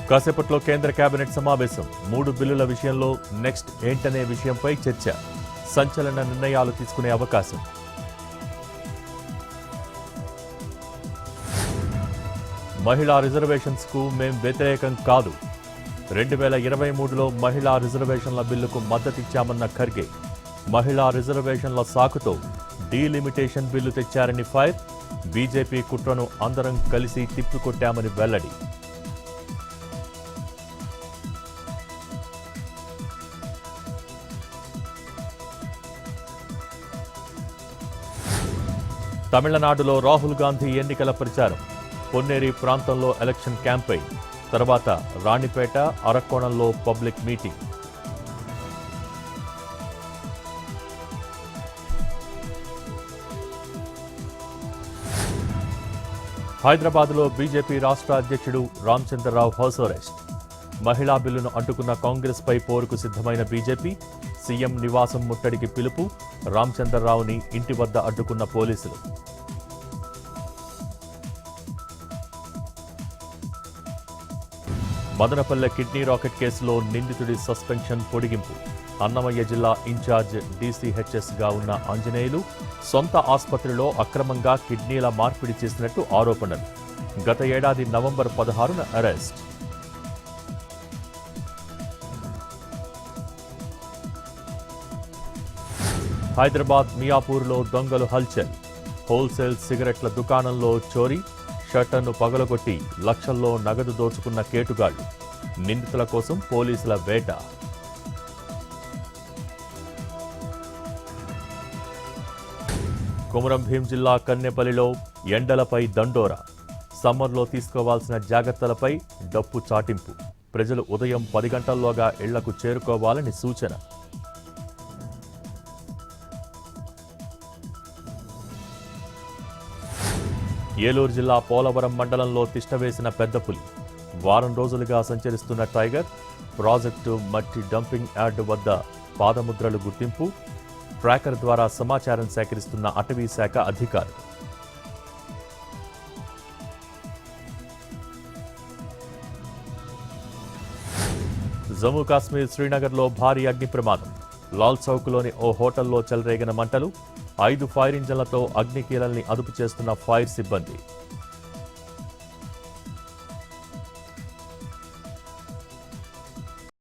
కాసేపట్లో కేంద్ర కేబినెట్ సమావేశం 3 బిల్లుల విషయంలో నెక్స్ట్ ఏంటనే విషయంపై చర్చ సంచలన నిర్ణయాలు తీసుకునే అవకాశం మహిళా రిజర్వేషన్స్ కు మేం వ్యతిరేకం కాదు 2023లో మహిళా రిజర్వేషన్ల బిల్లుకు మద్దతిచ్చామన్న ఖర్గే మహిళా రిజర్వేషన్ల సాకుతో డీలిమిటేషన్ బిల్లు తెచ్చారని ఫైర్ బీజేపీ కుట్రను అందరం కలిసి తిప్పికొట్టామని వెల్లడి తమిళనాడులో రాహుల్ గాంధీ ఎన్నికల ప్రచారం పొన్నేరి ప్రాంతంలో ఎలక్షన్ క్యాంపెయిన్ తర్వాత రాణిపేట అరక్కోణంలో పబ్లిక్ మీటింగ్ హైదరాబాద్లో బీజేపీ రాష్ట్ర అధ్యక్షుడు రామచంద్రరావు హౌస్ అరెస్ట్ మహిళా బిల్లును అడ్డుకున్న కాంగ్రెస్పై పోరుకు సిద్ధమైన బీజేపీ సీఎం నివాసం ముట్టడికి పిలుపు రామచంద్రరావుని ఇంటి వద్ద అడ్డుకున్న పోలీసులు మదనపల్లె కిడ్నీ రాకెట్ కేసులో నిందితుడి సస్పెన్షన్ పొడిగింపు అన్నమయ్య జిల్లా ఇన్ఛార్జ్ డీసీహెచ్ఎస్గా ఉన్న ఆంజనేయులు సొంత ఆసుపత్రిలో అక్రమంగా కిడ్నీల మార్పిడి చేసినట్టు ఆరోపణలు గత ఏడాది నవంబర్ 16న అరెస్ట్ హైదరాబాద్ మియాపూర్లో దొంగలు హల్చల్ హోల్సేల్ సిగరెట్ల దుకాణంలో చోరీ షట్టర్ను పగలగొట్టి లక్షల్లో నగదు దోచుకున్న కేటుగాళ్లు నిందితుల కోసం పోలీసుల వేట కొమరం భీం జిల్లా కన్నెపల్లిలో ఎండలపై దండోరా సమ్మర్లో తీసుకోవాల్సిన జాగ్రత్తలపై డప్పు చాటింపు ప్రజలు ఉదయం 10 గంటల్లోగా ఇళ్లకు చేరుకోవాలని సూచన ఏలూరు జిల్లా పోలవరం మండలంలో తిష్టవేసిన పెద్ద పులి వారం రోజులుగా సంచరిస్తున్న టైగర్ ప్రాజెక్టు మట్టి డంపింగ్ యార్డు వద్ద పాదముద్రలు గుర్తింపు ట్రాకర్ ద్వారా సమాచారం సేకరిస్తున్న అటవీ శాఖ అధికారులు జమ్మూ కాశ్మీర్ శ్రీనగర్లో భారీ అగ్ని ప్రమాదం లాల్ చౌక్లోని ఓ హోటల్లో చెలరేగిన మంటలు 5 ఫైర్ ఇంజన్లతో అగ్నికీలల్ని అదుపు చేస్తున్న ఫైర్ సిబ్బంది